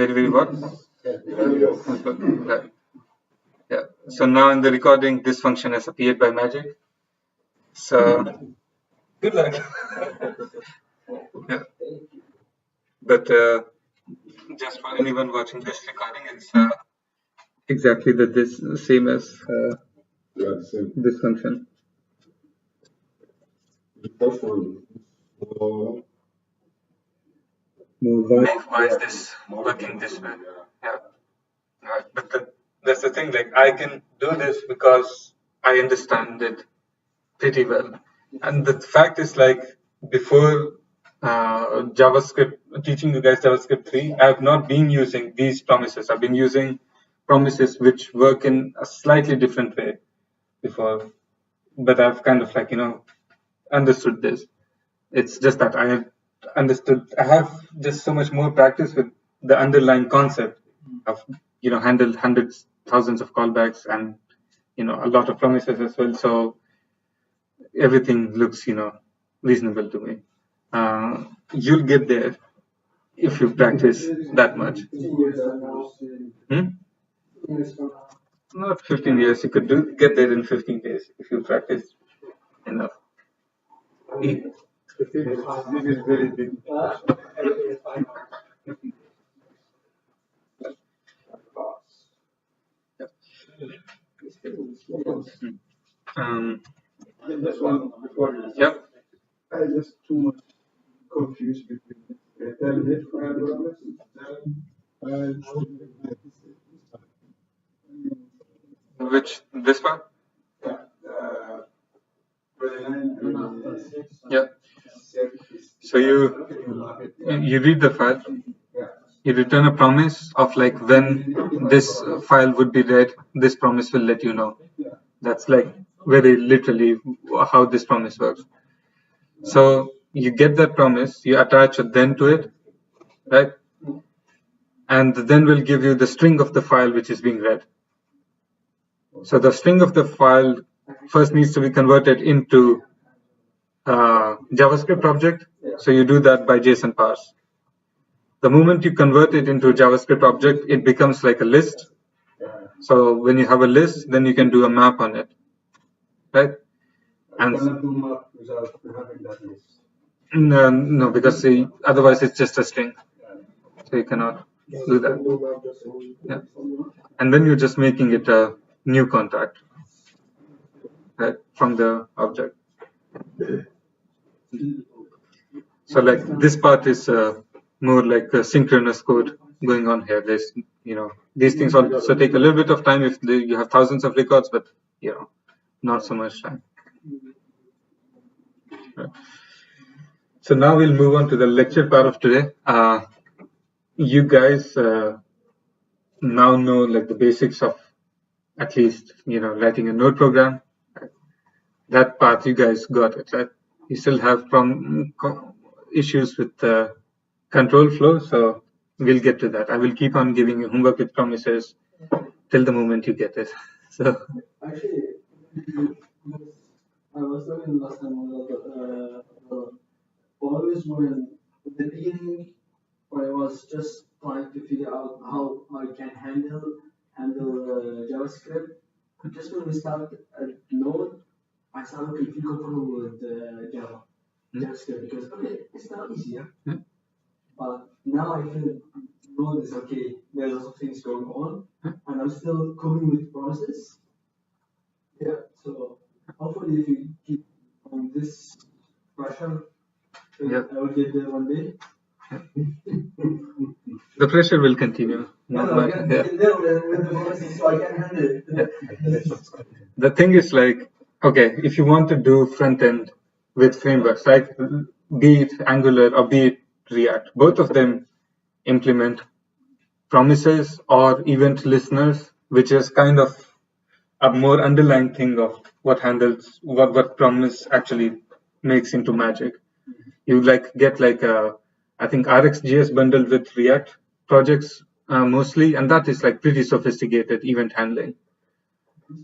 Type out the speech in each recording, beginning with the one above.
very what? Right. Yeah. So now in the recording, this function has appeared by magic. So good luck. Yeah. But just for anyone watching this recording, it's exactly this same as this function. Why is this working this way? Yeah. Right. But that's the thing. Like I can do this because I understand it pretty well. And the fact is, like before JavaScript, teaching you guys JavaScript 3, I have not been using these promises. I've been using promises which work in a slightly different way before. But I've kind of like, understood this. It's just that I have understood, I have just so much more practice with the underlying concept of, handled hundreds, thousands of callbacks and, a lot of promises as well. So everything looks, reasonable to me. You'll get there if you practice that much. Not 15 years. You could get there in 15 days if you practice enough. This is very big. Yep. I just too much confused between Telnet Which this one? Yeah. So you read the file. You return a promise of like when this file would be read, this promise will let you know. That's like very literally how this promise works. So you get that promise, you attach a then to it, right? And the then will give you the string of the file which is being read. So the string of the file first needs to be converted into JavaScript object. So you do that by JSON parse. The moment you convert it into a JavaScript object, it becomes like a list. So when you have a list, then you can do a map on it, right? And no, because otherwise it's just a string, so you cannot do that. Yeah. And then you're just making it a new contact, right, from the object. So like this part is more like a synchronous code going on here. There's, these things also take a little bit of time if you have thousands of records, but not so much time. Right. So now we'll move on to the lecture part of today. You guys now know like the basics of at least writing a Node program. That part you guys got it, right? You still have issues with the control flow, so we'll get to that. I will keep on giving you homework with promises till the moment you get it. So actually, I was talking last time about always when in the beginning, when I was just trying to figure out how I can handle JavaScript. Just when we started at Node, I started to feel comfortable with JavaScript because it's not easier. But now I feel Node is okay. There's lots of things going on, and I'm still coping with promises. Yeah. So hopefully, if you keep on this pressure, I will get there one day. The pressure will continue. The thing is like, okay, if you want to do front end with frameworks, like be it Angular or be it React, both of them implement promises or event listeners, which is kind of a more underlying thing of what handles what promise actually makes into magic. You like get like I think RxJS bundled with React projects mostly, and that is like pretty sophisticated event handling.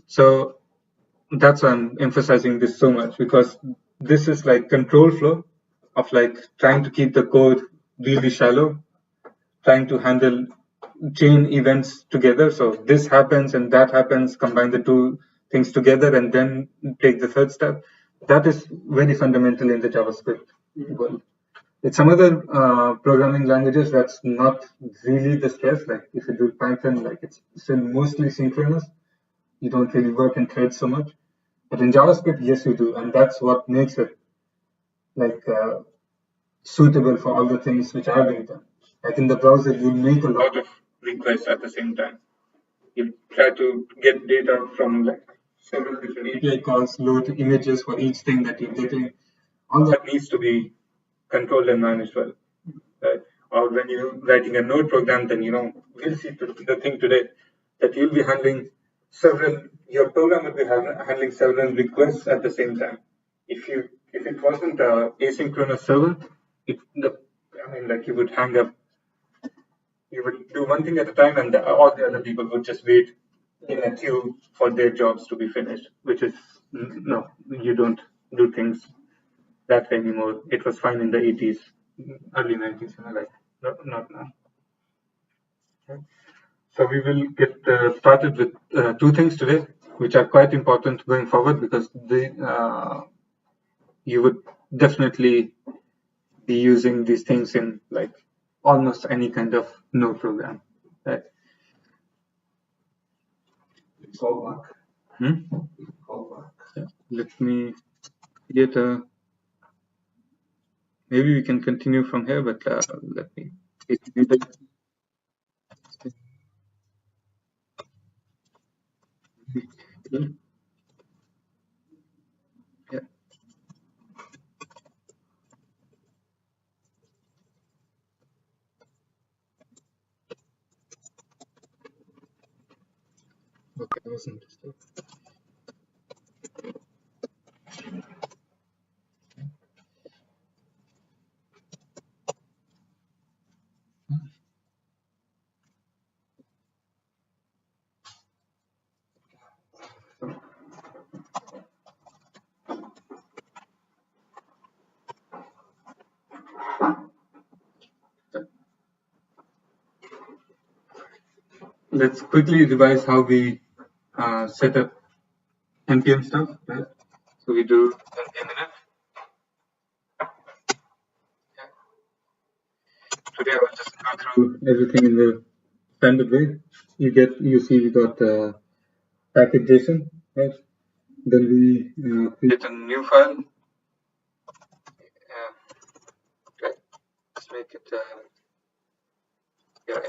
So that's why I'm emphasizing this so much, because this is like control flow of like trying to keep the code really shallow, trying to handle chain events together. So this happens and that happens, combine the two things together and then take the third step. That is very fundamental in the JavaScript world. With some other programming languages, that's not really the case. Like if you do Python, like it's still mostly synchronous. You don't really work in threads so much. But in JavaScript, yes, you do. And that's what makes it like suitable for all the things which are being done. Like in the browser, you make a lot of requests at the same time. You try to get data from like several different API calls, load images for each thing that you're getting. All that needs to be controlled and managed well. Right? Or when you're writing a Node program, then we'll see the thing today that you'll be handling your program will be handling several requests at the same time. If it wasn't a asynchronous server, like you would hang up, you would do one thing at a time, and all the other people would just wait in a queue for their jobs to be finished. Which is no, you don't do things that way anymore. It was fine in the 80s, early 90s, like not now. Okay. So we will get started with two things today, which are quite important going forward because you would definitely be using these things in like almost any kind of Node program. Right? Callback. Callback. Yeah. Let me get a. Maybe we can continue from here, but let me. Yeah. Okay, I was interested. Let's quickly revise how we set up npm stuff. Right? So we do npm init. Yeah. Today I will just go through everything in the standard way. You see we got package JSON, right? Then we create a new file. Okay. Let's make it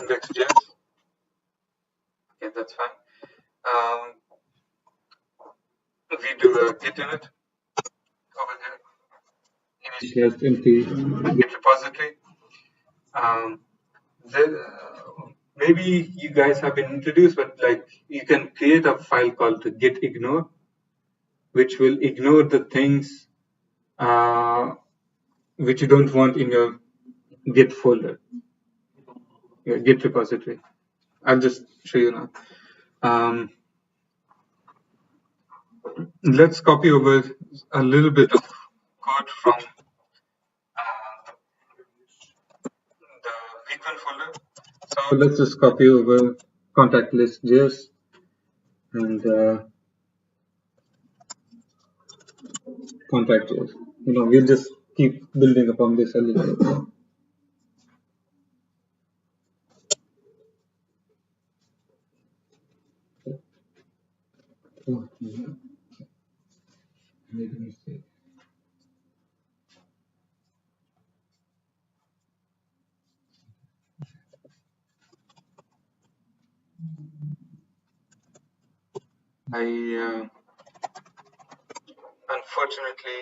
index.js. Okay, that's fine. We do a git init over there. Initialize empty git repository. Maybe you guys have been introduced, but like you can create a file called git ignore, which will ignore the things which you don't want in your git folder, your git repository. I'll just show you now. Let's copy over a little bit of code from the week1 folder. So let's just copy over contact list.js and contact.js. We'll just keep building upon this a little bit. Oh, yeah. I made a mistake. I unfortunately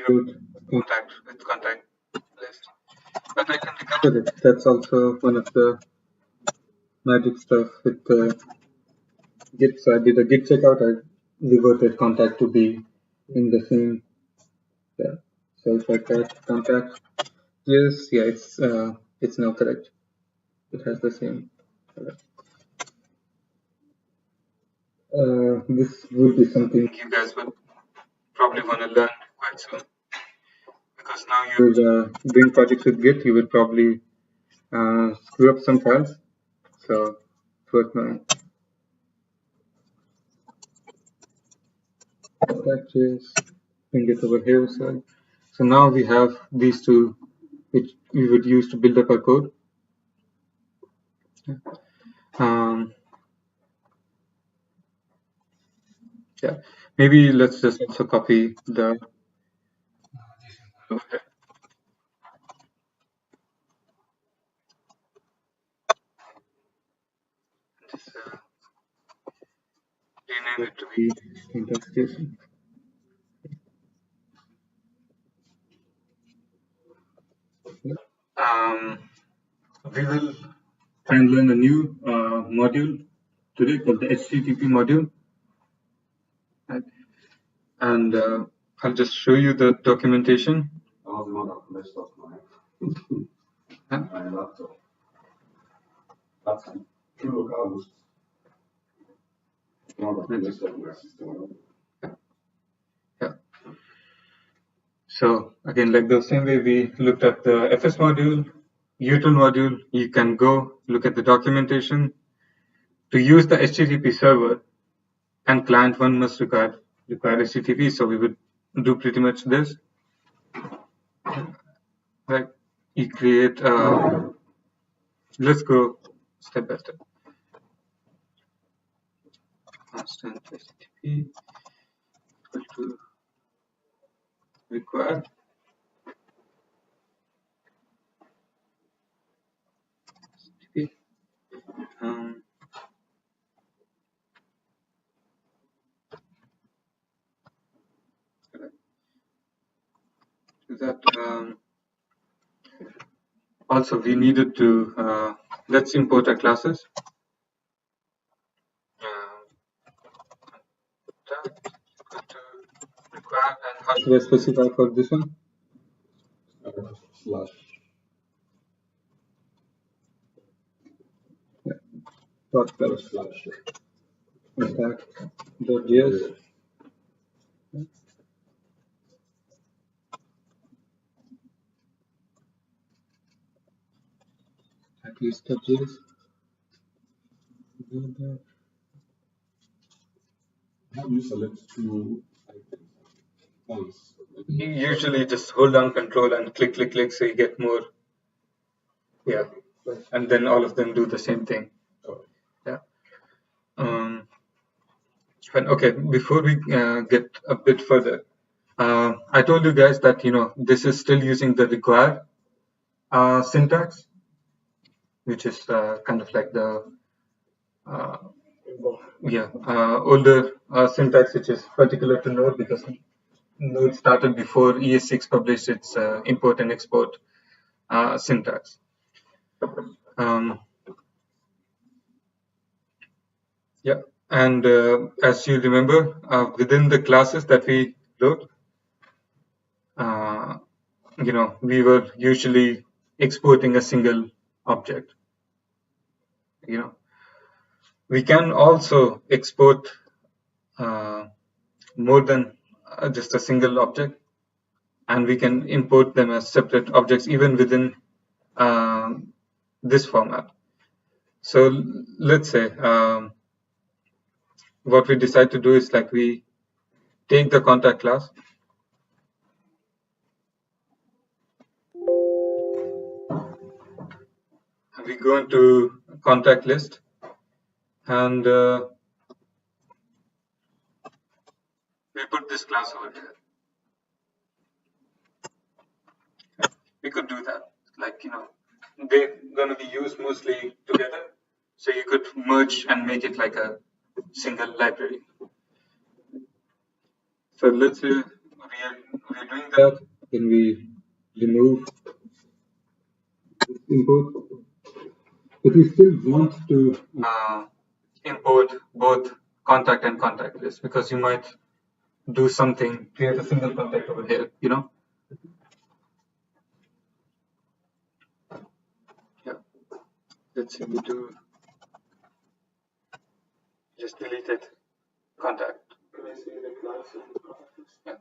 rewrote contact list, but I can recover it. That's also one of the magic stuff with Git. So I did a Git checkout. I reverted contact to be in the same. Yeah. So if I type contact, yes, yeah, it's now correct. It has the same color. This would be something you guys would probably want to learn quite soon. because now you're doing projects with Git, you would probably screw up some files. So first now patches, bring it over here. So now we have these two, which we would use to build up our code. Yeah, maybe let's just also copy the over here. Just rename it to be syntax.json. We will try and learn a new module today called the HTTP module. Right? And I'll just show you the documentation. Yeah. So again, like the same way we looked at the FS module, util module, you can go look at the documentation. To use the HTTP server and client one must require HTTP. So we would do pretty much this. Right? You create. Let's go step by step. Constant HTTP equal to require. HTTP. That also we needed to let's import our classes. That equal to require, and how should I specify for this one? Yeah. Dot slash stack.js. At least.js. How do you select two items? You usually just hold down control and click, click, click, so you get more. Yeah, and then all of them do the same thing. Yeah. Okay, before we get a bit further, I told you guys that this is still using the require syntax, which is kind of like the older syntax, which is particular to Node because Node started before ES6 published its import and export syntax. Yeah, and as you remember, within the classes that we wrote, we were usually exporting a single object. We can also export more than just a single object, and we can import them as separate objects even within this format. So let's say what we decide to do is like we take the contact class, and we go into contact list, and we put this class over here. We could do that, like they're going to be used mostly together, so you could merge and make it like a single library. So let's say we're doing that, then we remove import, but we still want to import both contact and contact list, because you might do something, create a single contact over here, Yeah. Let's say we do just deleted contact. Yeah.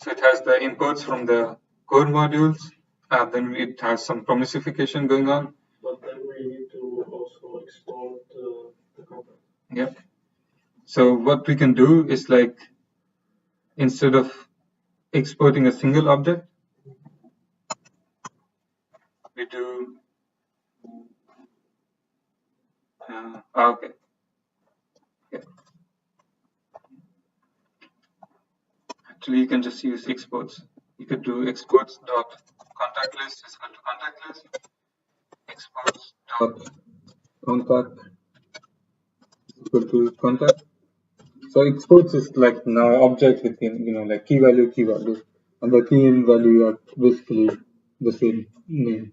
So it has the imports from the core modules, then it has some promisification going on. But then we need to also export the content. Yep. So what we can do is like, instead of exporting a single object, we do okay. Yeah. Actually, you can just use exports. You could do exports dot contact list is equal to contact list. Exports dot contact is equal to contact. So exports is like now object within, like key value, and the key and value are basically the same name.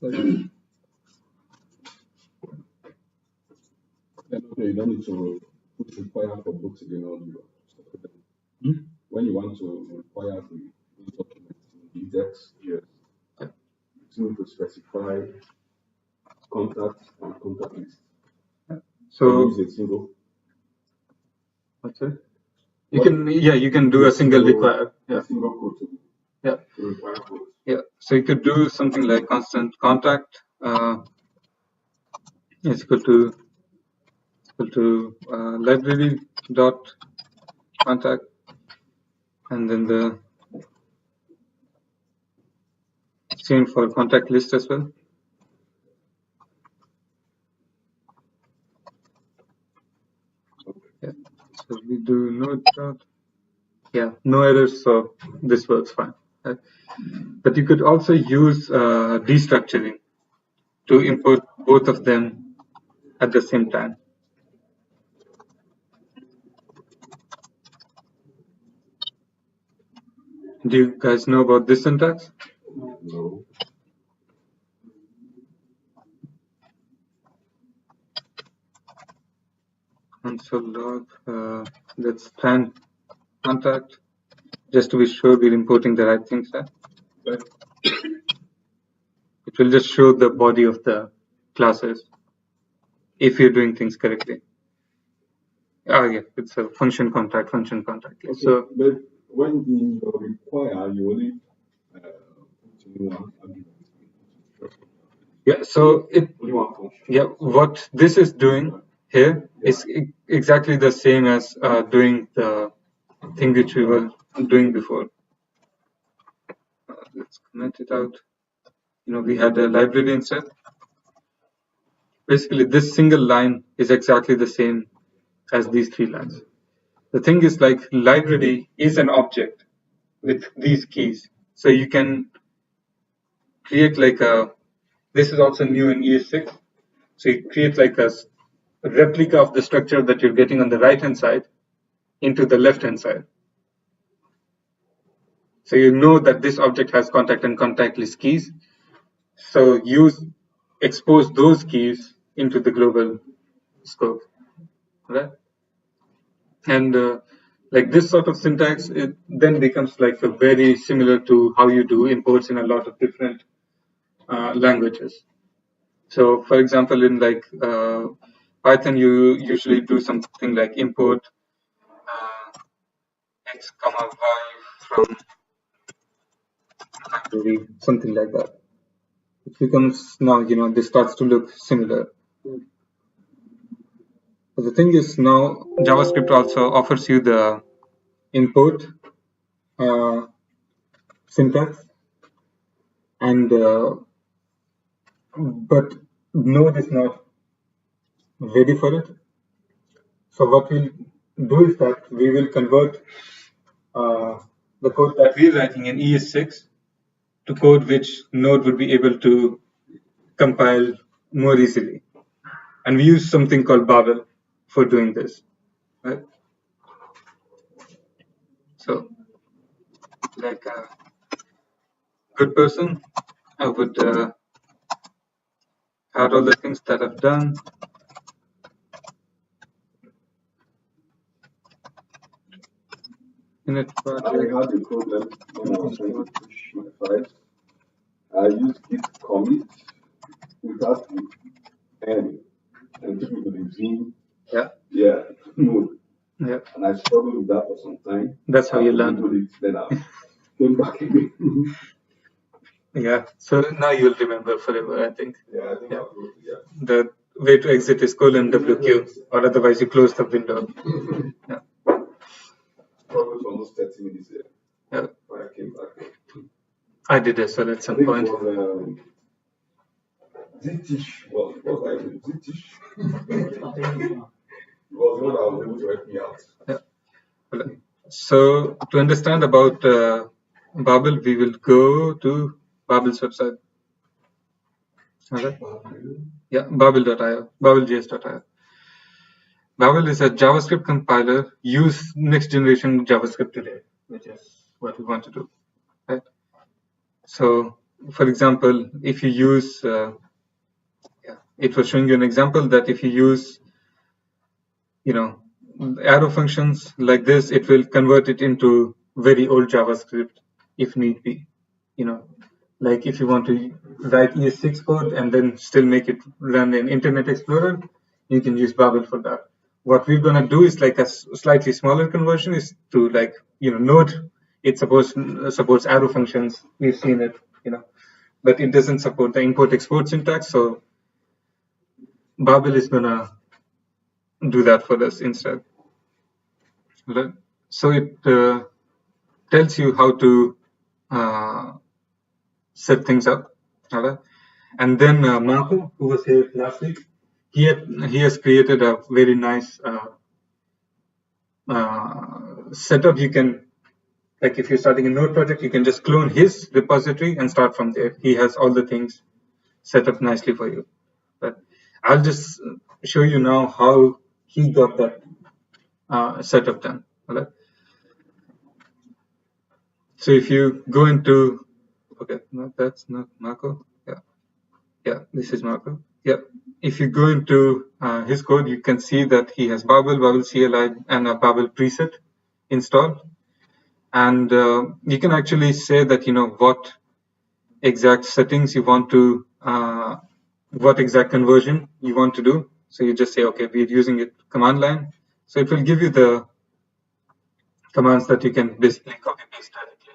You don't need to put require for books again or when you want to require the document in the index, yes, you need to specify contact and contact list. So use a single. what's it? You can do a single require. Yeah. Single code Yeah. to require code. Yeah. So you could do something like constant contact is equal to library dot contact, and then the same for contact list as well. Yeah. So we do node dot. Yeah, no errors, so this works fine. Right? But you could also use destructuring to import both of them at the same time. Do you guys know about this syntax? No. Console log, let's try contact, just to be sure we're importing the right things there. It will just show the body of the classes if you're doing things correctly. Yeah, it's a function contact. Okay, so, but when in your require, you only put in one argument. yeah, so Only one function. yeah, what this is doing here is exactly the same as doing the thing which we were doing before. Let's comment it out. We had a library instead. Basically, this single line is exactly the same as these three lines. The thing is, like, library is an object with these keys. So you can create like this is also new in ES6. So you create like a replica of the structure that you're getting on the right-hand side into the left-hand side. So you know that this object has contact and contact list keys. So expose those keys into the global scope, right? And like this sort of syntax, it then becomes like very similar to how you do imports in a lot of different languages. So, for example, in like Python, you usually do something like import x comma y from library, something like that. It becomes now, this starts to look similar. But the thing is now JavaScript also offers you the import syntax, and but Node is not ready for it. So what we'll do is that we will convert the code that we're writing in ES6 to code which Node would be able to compile more easily. And we use something called Babel for doing this. Right? So, like a good person, I would add all the things that I've done. Init project. I had a problem when I was trying to push my files. I used git commit without the N and took it to the Zoom. Node. Yeah. And I struggled with that for some time. That's how you learn. Then came back again. Yeah. So now you'll remember forever, I think. Yeah, I think Yeah. I'll go to, yeah. The way to exit is :WQ, or otherwise you close the window. Yeah. Probably for almost 30 minutes there. Yeah. When I came back. I did as well at I some think point. it was Zitish. Well, what was I doing? Zitish? It was the one that was able to help me out. Yeah. Well, so to understand about Babel, we will go to Babel's website. Okay. Yeah, Babel.io, Babeljs.io. Babel is a JavaScript compiler used next generation JavaScript today, which is what we want to do. Right? So, for example, if you use, it was showing you an example that if you use, arrow functions like this, it will convert it into very old JavaScript if need be. Like if you want to write ES6 code and then still make it run in Internet Explorer, you can use Babel for that. What we're gonna do is like a slightly smaller conversion is to Node. It supports arrow functions. We've seen it, but it doesn't support the import-export syntax. So Babel is gonna do that for us instead. So it tells you how to set things up. And then Marco, who was here last week, he has created a very nice setup. You can, like if you're starting a Node project, you can just clone his repository and start from there. He has all the things set up nicely for you. But I'll just show you now how he got that setup done. Right? So if you go into, okay, no, that's not Marco. Yeah, this is Marco. Yeah, if you go into his code, you can see that he has Babel CLI, and a Babel preset installed. And you can actually say that, what exact settings you want to, what exact conversion you want to do. So you just say, okay, we're using it command line. So it will give you the commands that you can basically copy paste directly.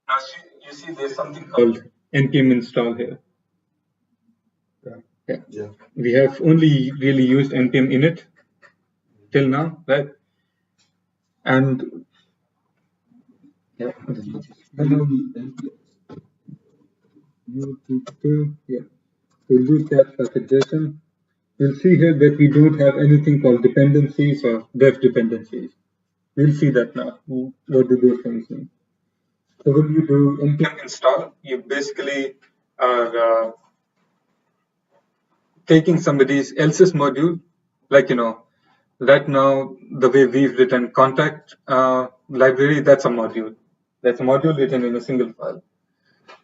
Now you see there's something called npm install here. Yeah. We have only really used npm init till now, right? And yeah, we'll do cat package.json. You'll see here that we don't have anything called dependencies or dev dependencies. We'll see that now. What do those things mean? So when you do npm install, you basically are taking somebody else's module, like, right now, the way we've written contact library, that's a module. That's a module written in a single file.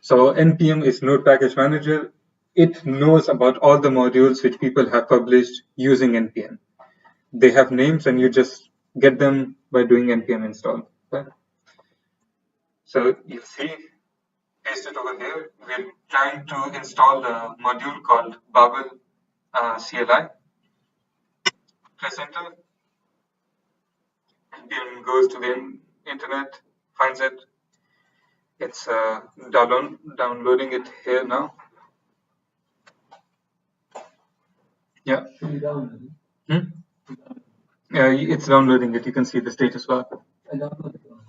So npm is Node Package Manager. It knows about all the modules which people have published using npm. They have names, and you just get them by doing npm install. Okay? So you see, paste it over here. We're trying to install a module called Babel CLI. Press enter. npm goes to the internet, finds it. It's downloading it here now. Yeah. Yeah, it's downloading it. You can see the status bar.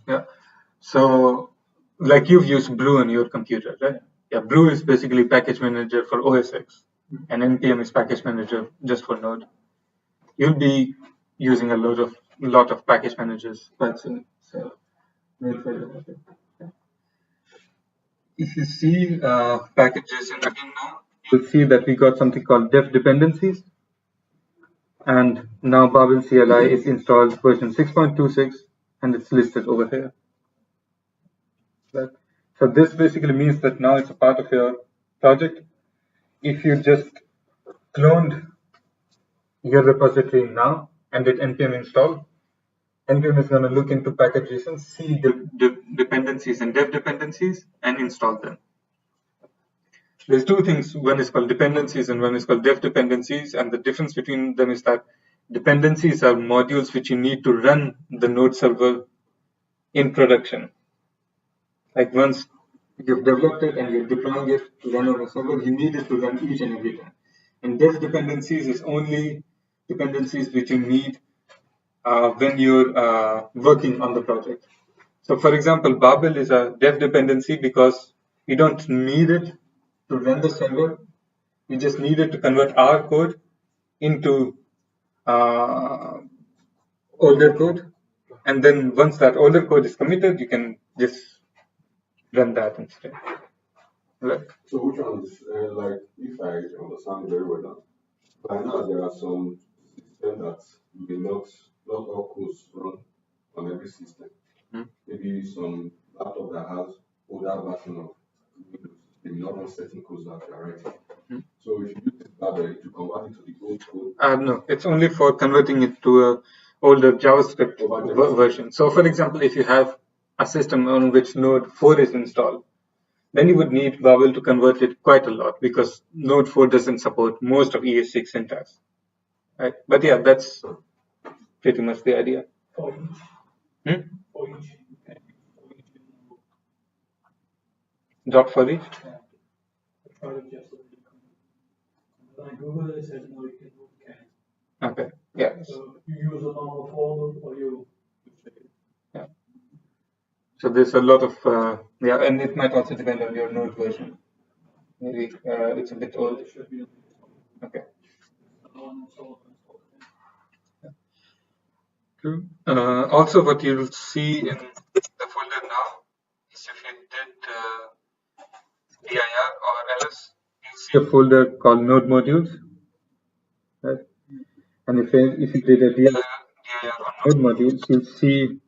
Yeah. So, like you've used Brew on your computer, right? Yeah, Brew is basically package manager for OS X, and npm is package manager just for Node. You'll be using a lot of package managers quite soon. So, if you see packages in again now, you'll see that we got something called dev dependencies. And now Babel CLI is installed version 6.26, and it's listed over here. Right? So this basically means that now it's a part of your project. If you just cloned your repository now and did npm install, npm is going to look into package.json, see the dependencies and dev dependencies, and install them. There's two things. One is called dependencies and one is called dev dependencies. And the difference between them is that dependencies are modules which you need to run the Node server in production. Like once you've developed it and you're deploying it to run on a server, you need it to run each and every time. And dev dependencies is only dependencies which you need when you're working on the project. So for example, Babel is a dev dependency because we don't need it to run the server. We just need it to convert our code into older code. And then once that older code is committed, you can just run that instead. Right? So which ones, like, if I understand very well now, I know there are some systems that may not all codes run on every system. Maybe some laptop that has older version of Windows, they may not run certain codes that they are writing. So if you use this Babel to convert it to the old code. No, it's only for converting it to a older JavaScript version. So for example, if you have a system on which Node 4 is installed, then you would need Babel to convert it quite a lot because Node 4 doesn't support most of ES6 syntax. Right? But yeah, that's pretty much the idea. Drop for each? Google says no, you can. Okay. Yeah. So you use a normal folder or you. Yeah. So there's a lot of yeah, and it might also depend on your Node version. Maybe it's a bit old. Okay. True. Also, what you'll see in the folder now is if you did dir or ls, you'll see a folder called Node modules. Right? And if you did a dir or Node modules, you'll see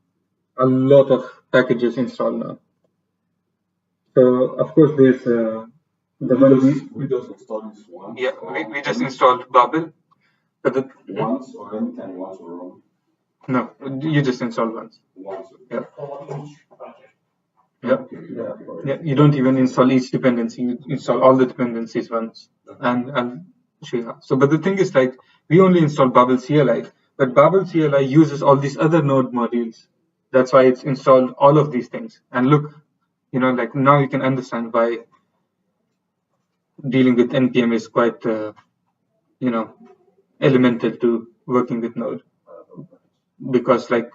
a lot of packages installed now. So of course there's the one we just installed this one. Yeah, we just installed Babel. But the, once or anytime you want to run. No, you just install once. Once. Yeah. Yeah. Yeah. You don't even install each dependency. You install all the dependencies once. And I'll show you how. So, but the thing is, like, we only install Babel CLI, but Babel CLI uses all these other Node modules. That's why it's installed all of these things. And look, like now you can understand why dealing with NPM is quite, elemental to working with Node. Because like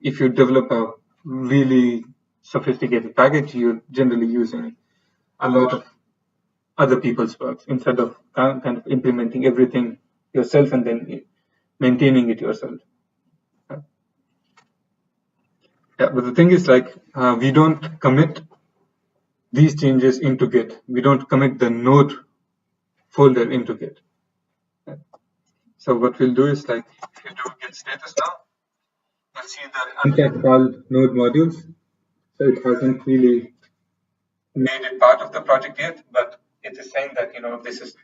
if you develop a really sophisticated package, you're generally using a lot of other people's work instead of kind of implementing everything yourself and then maintaining it yourself. Yeah, but the thing is, like, we don't commit these changes into Git. We don't commit the Node folder into Git. So what we'll do is, like, if you do Git status now, you'll see the untagged called Node modules. So it hasn't really made it part of the project yet, but it is saying that, this is,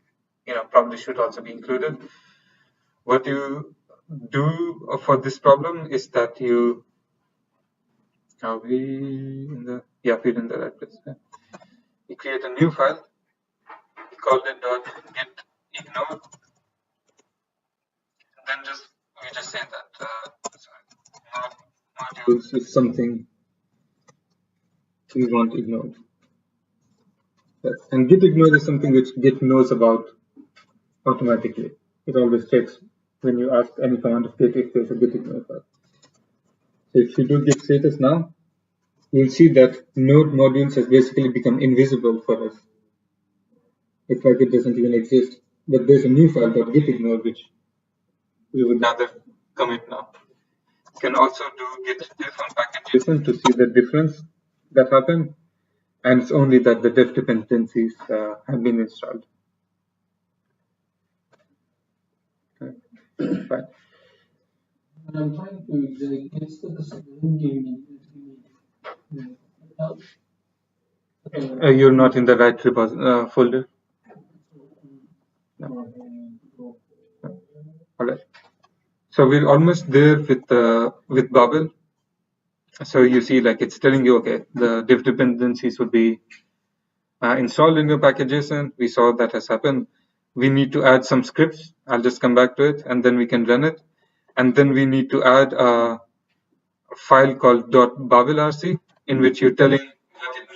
probably should also be included. What you do for this problem is that you, are we in the, yeah, we're in the right place. Yeah. You create a new file, call it .git ignore, and then we just say that modules is something we want ignored. And git ignore is something which Git knows about automatically. It always checks when you ask any command of Git if there's a git ignore file. So if you do git status now, you'll see that Node modules has basically become invisible for us. It's like it doesn't even exist. But there's a new file called git ignore which we would rather commit now. You can also do git diff on package JSON to see the difference that happened. And it's only that the dev dependencies have been installed. Okay. Fine. I'm trying to get status and give me help. You're not in the right folder. No. All right. So we're almost there with Babel. So you see, like it's telling you, okay, the dev dependencies would be installed in your package JSON. We saw that has happened. We need to add some scripts. I'll just come back to it, and then we can run it. And then we need to add a file called .babelrc, in which you're telling what it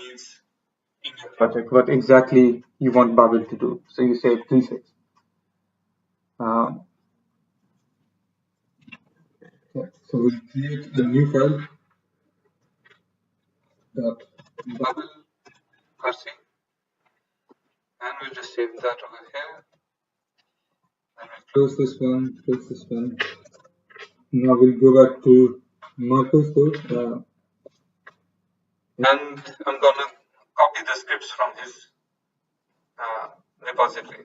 project, what exactly you want Babel to do. So you say presets. So we'll create the new file dot Babel RC, and we'll just save that over here. And we'll close this one, close this one. Now we'll go back to Marco's code, and I'm gonna copy the scripts from his repository.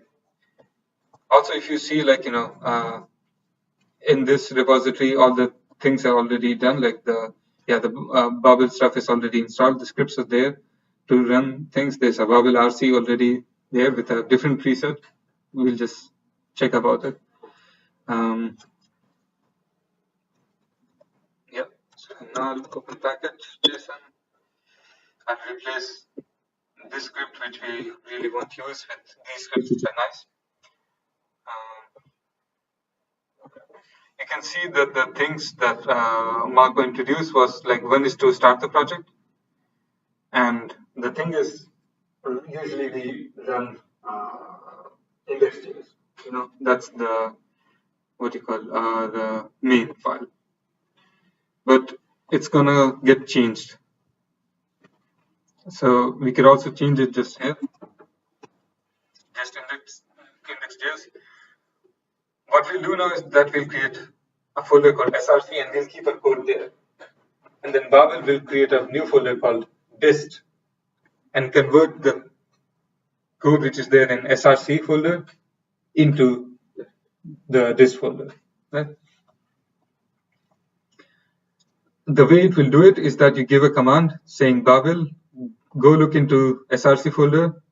Also, if you see, like, in this repository, all the things are already done, like the Babel stuff is already installed, the scripts are there to run things. There's a Babel RC already there with a different preset. We'll just check about it. So now I'll open package.json and replace this script, which we really won't use, with these scripts, which are nice. You can see that the things that Marco introduced was like, one is to start the project, and the thing is, usually we run index.js. That's the the main file, but it's gonna get changed. So we could also change it just here, just index.js. What we'll do now is that we'll create a folder called src, and we'll keep a code there. And then Babel will create a new folder called dist and convert the code which is there in src folder into the dist folder. Right? The way it will do it is that you give a command saying Babel, go look into src folder,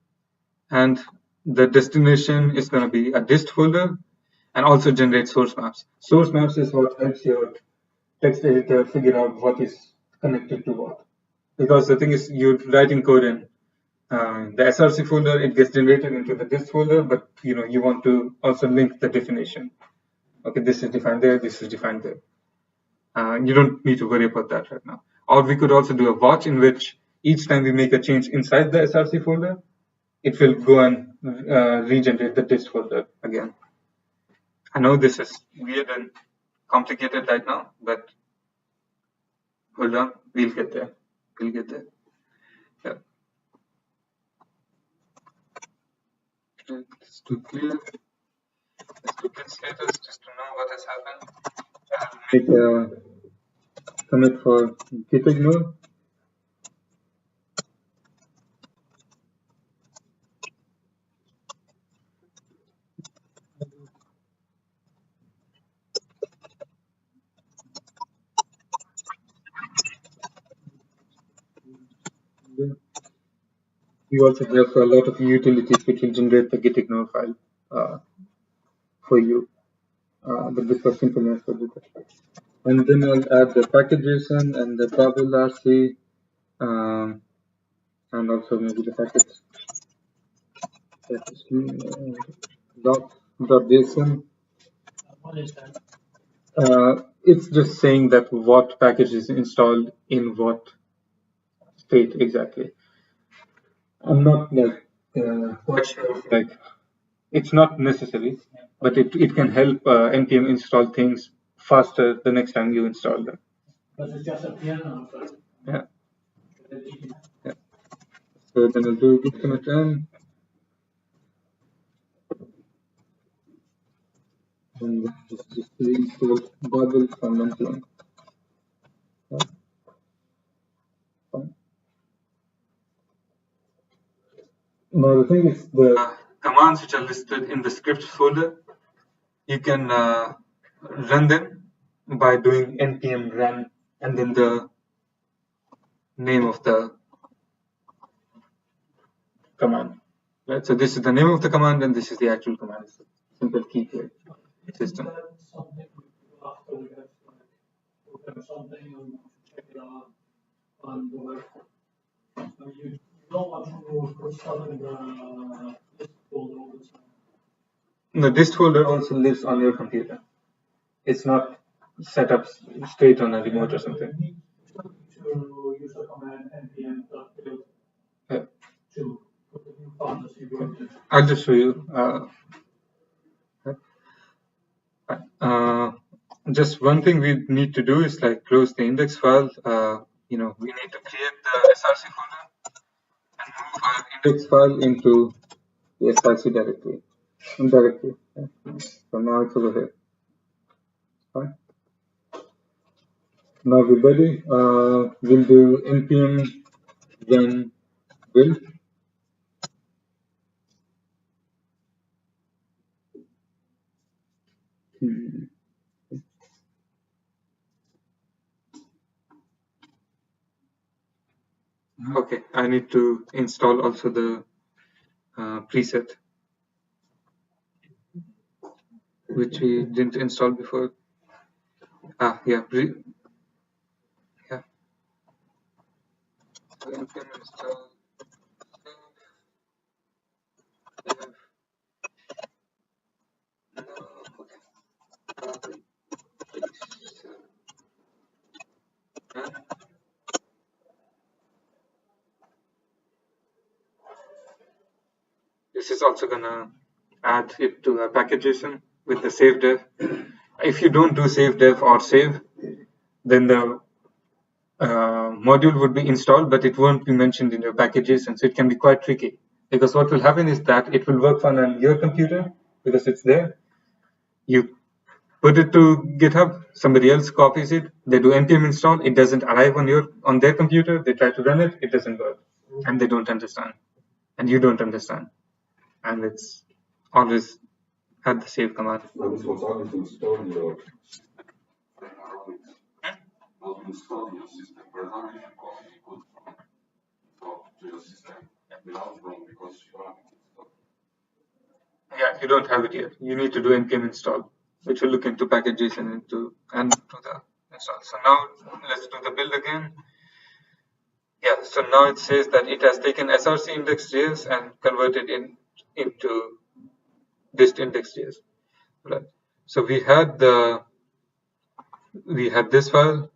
and the destination is going to be a dist folder, and also generate source maps. Source maps is what helps your text editor figure out what is connected to what. Because the thing is, you're writing code in the src folder, it gets generated into the dist folder, but you want to also link the definition. Okay, this is defined there, this is defined there. You don't need to worry about that right now. Or we could also do a watch in which each time we make a change inside the src folder, it will go and regenerate the dist folder again. I know this is weird and complicated right now, but hold on, we'll get there. We'll get there. Yeah. Let's do clear. Let's do git status just to know what has happened. I'll make a commit for git ignore. We also have a lot of utilities which will generate the git ignore file for you. But this was simple enough for this. And then I'll add the package.json and the Babel RC, and also maybe the package .json. What is that? It's just saying that what package is installed in what state exactly. I'm not quite sure. It's not necessary, but it can help npm install things faster the next time you install them. Because it's just a piano. Yeah. So then I'll do git commit m, and just reinstall Babel from npm. Now the thing is, the commands which are listed in the scripts folder, you can run them by doing npm run and then the name of the command. Right? So this is the name of the command and this is the actual command. It's a simple keyword system. Something after we have open something and check it out on the web. You don't want to put stuff in the dist folder all the time. The dist folder also lives on your computer. It's not set up straight on a remote or something. You need to use the command npm.build to I'll just show you. Just one thing we need to do is like close the index file. We need to create the src folder and move our index file into the src directory. Yeah. So now it's over here. Fine. Now we're ready. We'll do npm run build. Okay, I need to install also the preset, which we didn't install before. Yeah. Yeah. So npm install. This is also gonna add it to a package.json with the save dev. If you don't do save dev or save, then the module would be installed, but it won't be mentioned in your package.json. So it can be quite tricky, because what will happen is that it will work fine on your computer because it's there. You put it to GitHub, somebody else copies it, they do npm install, it doesn't arrive on their computer, they try to run it, it doesn't work, and they don't understand, and you don't understand, and it's always at the save command. So this was only to install your not install your system, but how if you copy code to your system without wrong because you have it installed. Yeah, you don't have it yet. You need to do npm install, which will look into package.json and to the install. So now let's do the build again. Yeah, so now it says that it has taken src index.js and converted into dist index.js. Right. So we had this file,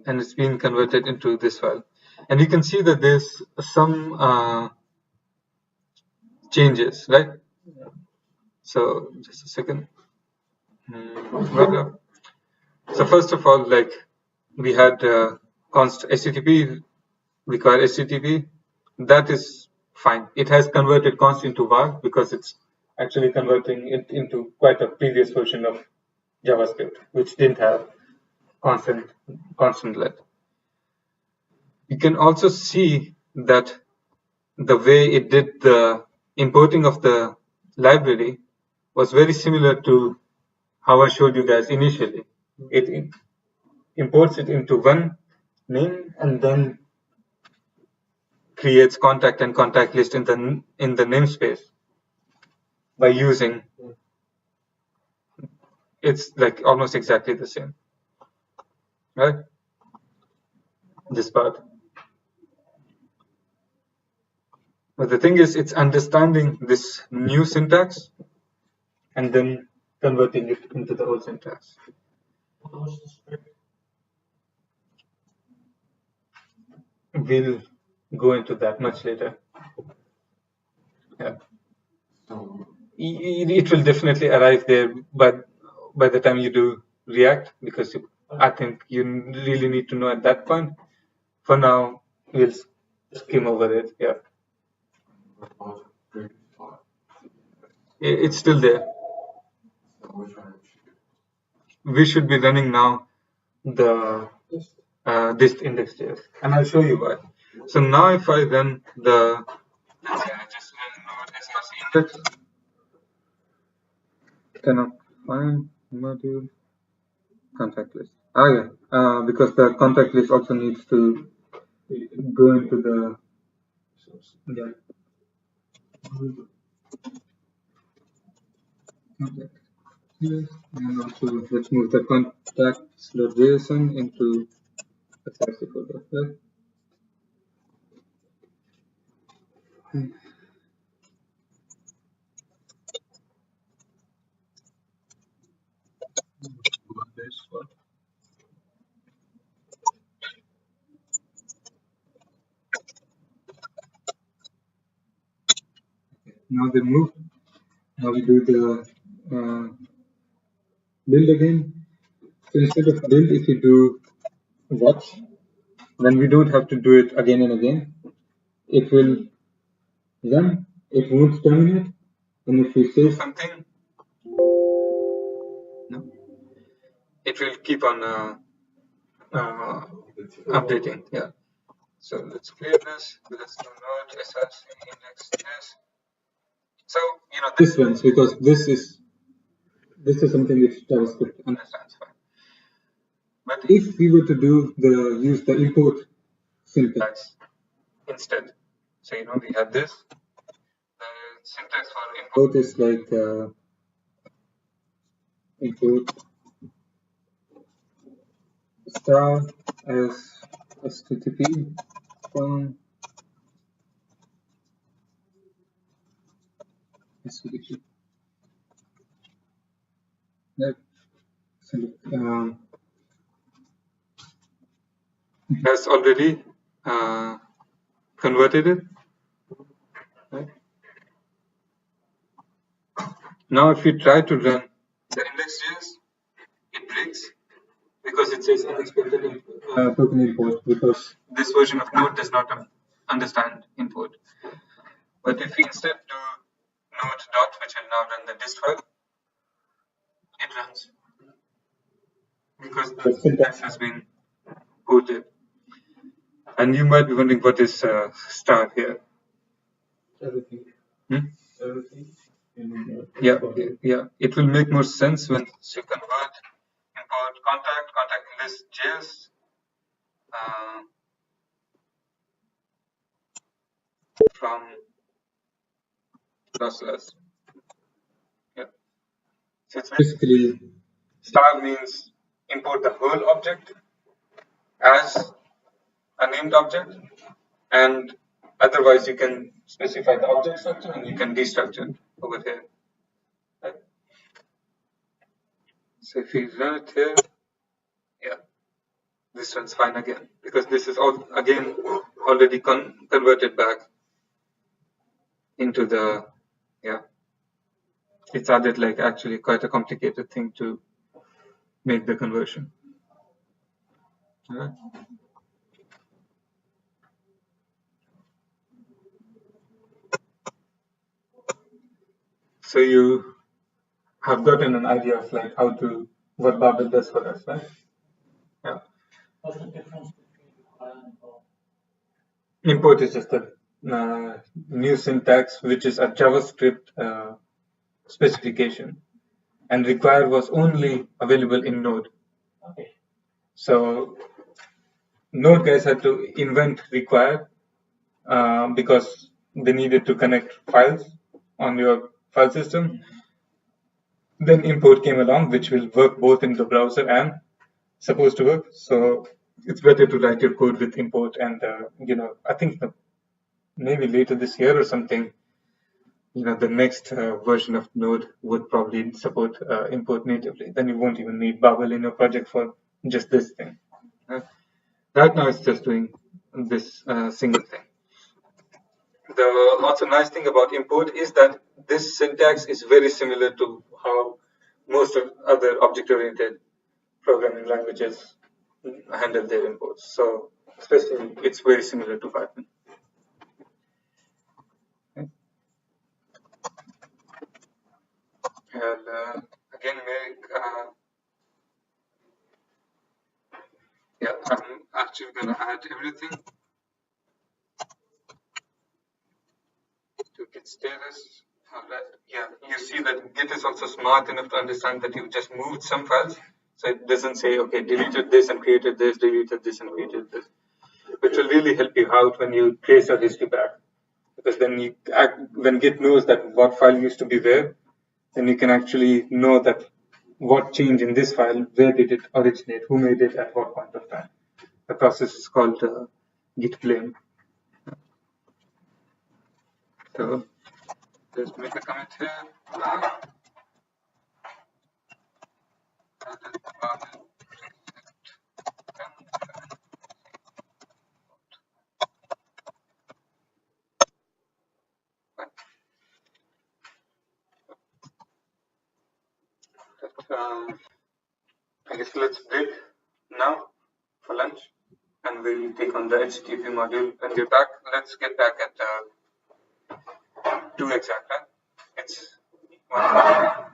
and it's been converted into this file, and you can see that there's some changes, right? So just a second. So first of all, like we had const HTTP require HTTP. That is fine. It has converted const into var because it's actually converting it into quite a previous version of JavaScript, which didn't have constant let. You can also see that the way it did the importing of the library was very similar to how I showed you guys initially. It imports it into one name and then creates contact and contact list in the namespace by using. It's like almost exactly the same, right? This part. But the thing is, it's understanding this new syntax and then converting it into the old syntax. We'll go into that much later. Yeah. It will definitely arrive there, but by the time you do React, because I think you really need to know at that point. For now, we'll skim over it. Yeah. It's still there. We should be running now the dist index.js, and I'll show you why. So now if I run the, let's say I just run node src index, cannot find module contact list. Yeah, because the contact list also needs to go into the contact list, and also let's move the contact.json into the src folder. Right? Now they moved. Now we do the build again. So instead of build, if you do watch, then we don't have to do it again and again. It will run, it won't terminate, and if we say something, no, it will keep on updating. Yeah. So let's clear this. Let's do Node.js index this. So this runs because this is something which JavaScript understands fine. But if we were to do use the import syntax instead, so we have this. The syntax for import is like import star as HTTP from HTTP. That has already converted it. Right? Now, if you try to run the index.js, it breaks because it says unexpected token import because this version of Node does not understand import. But if we instead do node dot, which will now run the dist file, it runs because the syntax has been ported. And you might be wondering what is star here. Everything. Everything. Yeah. It will make more sense when you convert import contact list JS from lossless. Yeah. So it's basically star means import the whole object as a named object, and otherwise you can specify the object structure and you can destructure over here. Right? So if we run it here, yeah, this runs fine again because this is all again already converted back into the it's added like actually quite a complicated thing to make the conversion. Right. So you have gotten an idea of like what Babel does for us, right? Yeah. What's the difference between require and import? Import is just a new syntax which is a JavaScript specification, and require was only available in Node. Okay. So Node guys had to invent require because they needed to connect files on your file system. Then import came along, which will work both in the browser and supposed to work. So it's better to write your code with import, and I think maybe later this year or something, the next version of Node would probably support import natively. Then you won't even need Babel in your project for just this thing. Right now, it's just doing this single thing. The also nice thing about import is that this syntax is very similar to how most of other object-oriented programming languages handle their imports. So especially, it's very similar to Python. And again, I'm actually going to add everything to git status. Alright. Yeah, you see that Git is also smart enough to understand that you just moved some files. So it doesn't say, okay, deleted this and created this, deleted this and created this. Which will really help you out when you trace your history back. Because then when Git knows that what file used to be where, then you can actually know that what change in this file, where did it originate, who made it at what point of time. The process is called git blame. So let's make a comment here. I guess let's break now for lunch, and we'll take on the HTTP module and get back. Let's get back at 2 exact. It's 1.